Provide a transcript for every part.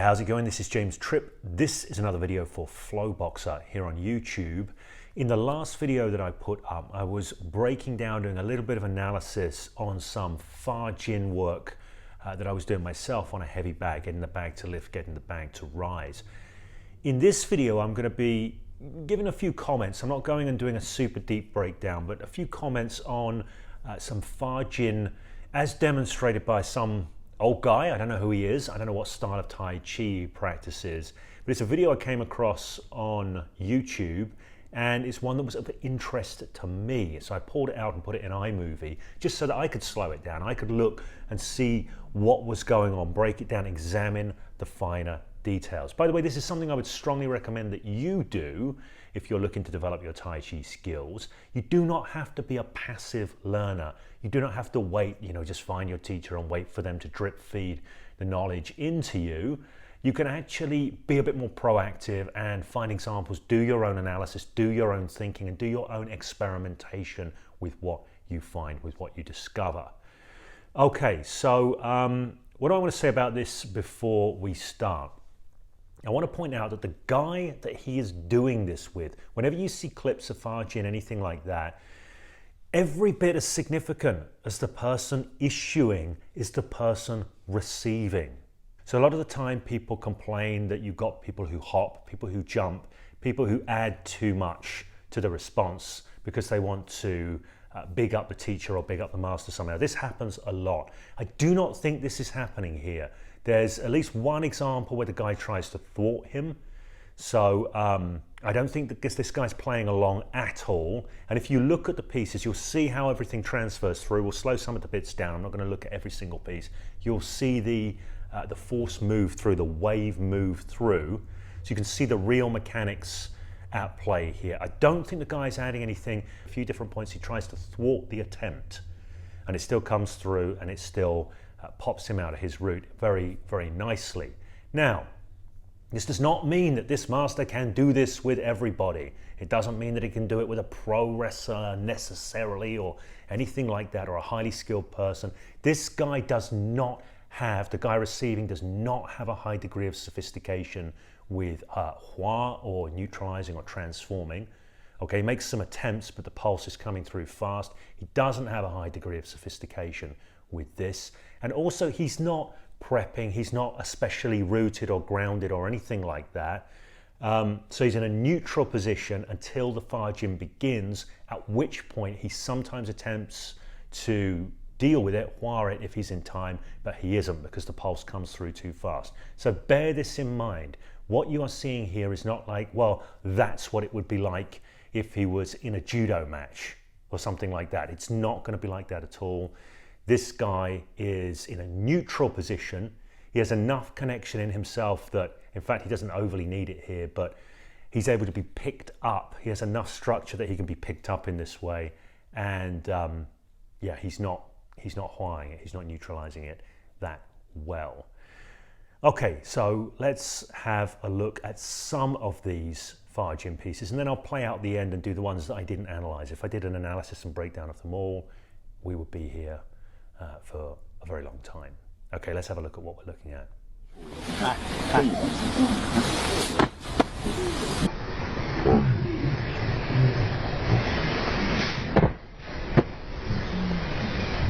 how's it going? This is James Tripp. This is another video for Flowboxer here on YouTube. In the last video that I put up, I was breaking down, doing a little bit of analysis on some Fa Jin work that I was doing myself on a heavy bag, getting the bag to lift, getting the bag to rise. In this video, I'm going to be giving a few comments. I'm not going and doing a super deep breakdown, but a few comments on some Fa Jin as demonstrated by some old guy. I don't know who he is. I don't know what style of Tai Chi he practices, but it's a video I came across on YouTube, and it's one that was of interest to me. So I pulled it out and put it in iMovie just so that I could slow it down. I could look and see what was going on, break it down, examine the finer details. By the way, this is something I would strongly recommend that you do if you're looking to develop your Tai Chi skills. You do not have to be a passive learner. You do not have to wait, just find your teacher and wait for them to drip feed the knowledge into you. You can actually be a bit more proactive and find examples, do your own analysis, do your own thinking, and do your own experimentation with what you find, with what you discover. Okay, so what do I want to say about this before we start? I want to point out that the guy that he is doing this with, whenever you see clips of Fa Jin, anything like that, every bit as significant as the person issuing is the person receiving. So a lot of the time people complain that you've got people who hop, people who jump, people who add too much to the response because they want to big up the teacher or big up the master somehow. This happens a lot. I do not think this is happening here. There's at least one example where the guy tries to thwart him. So I don't think that this guy's playing along at all. And if you look at the pieces, you'll see how everything transfers through. We'll slow some of the bits down. I'm not going to look at every single piece. You'll see the force move through, the wave move through. So you can see the real mechanics at play here. I don't think the guy's adding anything. A few different points he tries to thwart the attempt, and it still comes through, and it still pops him out of his route very, very nicely. Now, this does not mean that this master can do this with everybody. It doesn't mean that he can do it with a pro wrestler necessarily or anything like that, or a highly skilled person. This guy does not have, the guy receiving does not have a high degree of sophistication with hua, or neutralizing or transforming. Okay, he makes some attempts, but the pulse is coming through fast. He doesn't have a high degree of sophistication with this. And also, he's not prepping, he's not especially rooted or grounded or anything like that. So he's in a neutral position until the Fa Jin begins, at which point he sometimes attempts to deal with it, hua it if he's in time, but he isn't because the pulse comes through too fast. So bear this in mind. What you are seeing here is not like, well, that's what it would be like if he was in a judo match or something like that. It's not going to be like that at all. This guy is in a neutral position. He has enough connection in himself that, in fact, he doesn't overly need it here, but he's able to be picked up. He has enough structure that he can be picked up in this way. And yeah, he's not huaing it. He's not neutralizing it that well. Okay, so let's have a look at some of these Fa Jin pieces, and then I'll play out the end and do the ones that I didn't analyze. If I did an analysis and breakdown of them all, we would be here for a very long time. Okay, let's have a look at what we're looking at.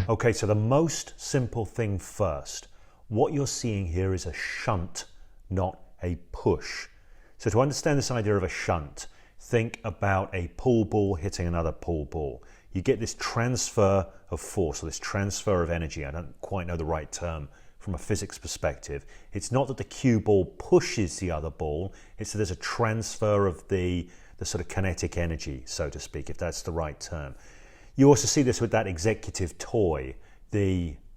Okay, so the most simple thing first. What you're seeing here is a shunt, not a push. So to understand this idea of a shunt, think about a pool ball hitting another pool ball. You get this transfer of force, or this transfer of energy. I don't quite know the right term from a physics perspective. It's not that the cue ball pushes the other ball, it's that there's a transfer of the sort of kinetic energy, so to speak, if that's the right term. You also see this with that executive toy,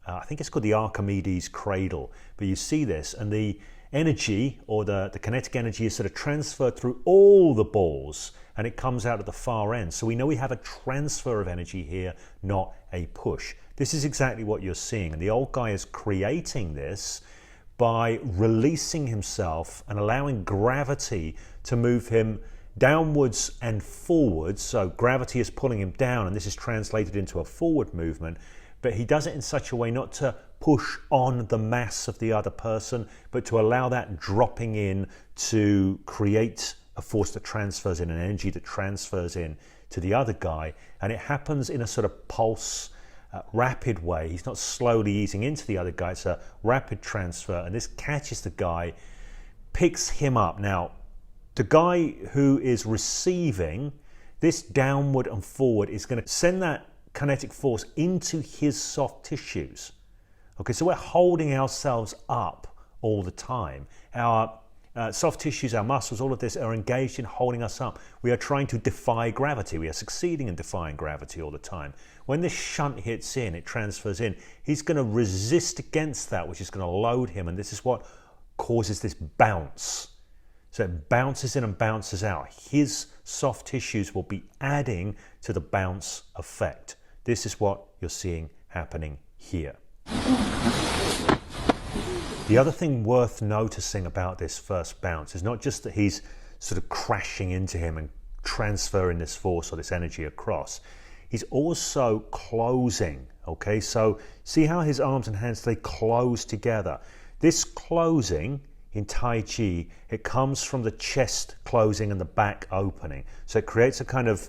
I think it's called the Archimedes cradle, but you see this, and the energy, or the kinetic energy, is sort of transferred through all the balls, and it comes out at the far end. So we know we have a transfer of energy here, not a push. This is exactly what you're seeing, and the old guy is creating this by releasing himself and allowing gravity to move him downwards and forwards. So gravity is pulling him down, and this is translated into a forward movement, but he does it in such a way not to push on the mass of the other person, but to allow that dropping in to create a force that transfers in, an energy that transfers in to the other guy. And it happens in a sort of pulse, rapid way. He's not slowly easing into the other guy. It's a rapid transfer, and this catches the guy, picks him up. Now, the guy who is receiving this downward and forward is going to send that kinetic force into his soft tissues. Okay, so we're holding ourselves up all the time. Our soft tissues, our muscles, all of this are engaged in holding us up. We are trying to defy gravity. We are succeeding in defying gravity all the time. When this shunt hits in, it transfers in, he's going to resist against that, which is going to load him, and this is what causes this bounce. So it bounces in and bounces out. His soft tissues will be adding to the bounce effect. This is what you're seeing happening here. The other thing worth noticing about this first bounce is not just that he's sort of crashing into him and transferring this force or this energy across, he's also closing, okay? So see how his arms and hands, they close together. This closing in Tai Chi, it comes from the chest closing and the back opening. So it creates a kind of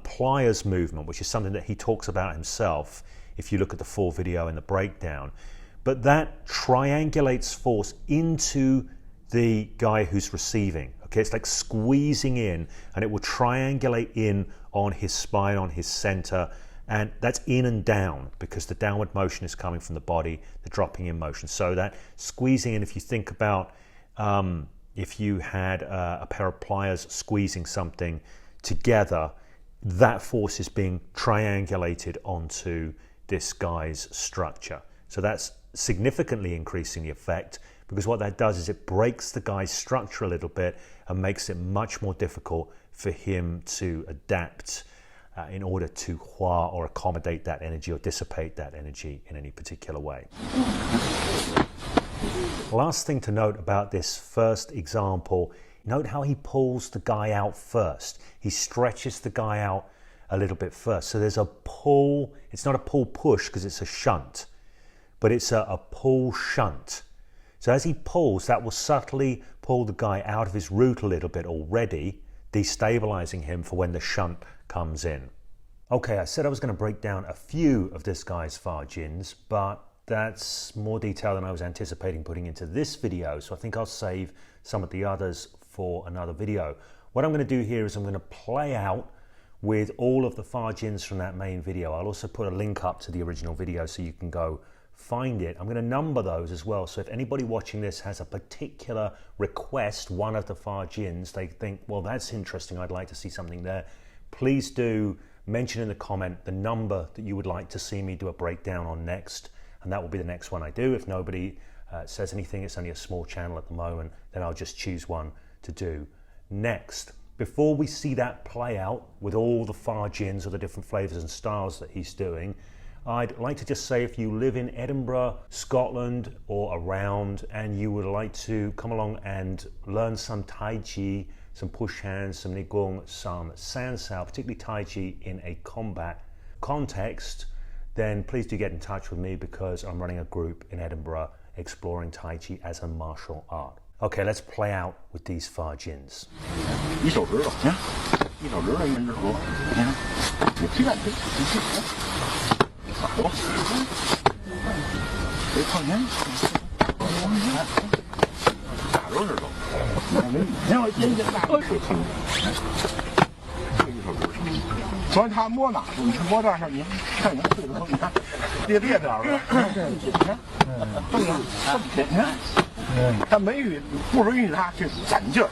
pliers movement, which is something that he talks about himself if you look at the full video in the breakdown. But that triangulates force into the guy who's receiving. Okay, it's like squeezing in, and it will triangulate in on his spine, on his center, and that's in and down because the downward motion is coming from the body, the dropping in motion. So that squeezing in, if you think about if you had a pair of pliers squeezing something together, that force is being triangulated onto this guy's structure. So that's significantly increasing the effect, because what that does is it breaks the guy's structure a little bit and makes it much more difficult for him to adapt in order to hua or accommodate that energy or dissipate that energy in any particular way. Last thing to note about this first example, note how he pulls the guy out first. He stretches the guy out a little bit first. So there's a pull. It's not a pull push because it's a shunt, but it's a pull shunt. So as he pulls, that will subtly pull the guy out of his route a little bit already, destabilizing him for when the shunt comes in. Okay, I said I was going to break down a few of this guy's Fa Jins, but that's more detail than I was anticipating putting into this video, so I think I'll save some of the others for another video. What I'm going to do here is I'm going to play out with all of the Fa Jins from that main video. I'll also put a link up to the original video so you can go find it. I'm going to number those as well, so if anybody watching this has a particular request, one of the Fa Jins, they think, well, that's interesting, I'd like to see something there, please do mention in the comment the number that you would like to see me do a breakdown on next, and that will be the next one I do. If nobody says anything, it's only a small channel at the moment, then I'll just choose one to do next. Before we see that play out with all the Fa Jins or the different flavors and styles that he's doing, I'd like to just say if you live in Edinburgh, Scotland or around, and you would like to come along and learn some Tai Chi, some push hands, some Nigong, some Sansao, particularly Tai Chi in a combat context, then please do get in touch with me because I'm running a group in Edinburgh exploring Tai Chi as a martial art. Okay, let's play out with these Fa Jins. 一手指头，你看，一手指头一根指头，你看，你推半推，你去，走，别靠前，打着指头，你看我肩胛大，一手指头，所以他摸哪处？你看摸这儿，你看你看这个，你看裂点儿了，你看，动了，你看。他没允不允许他去攒劲儿。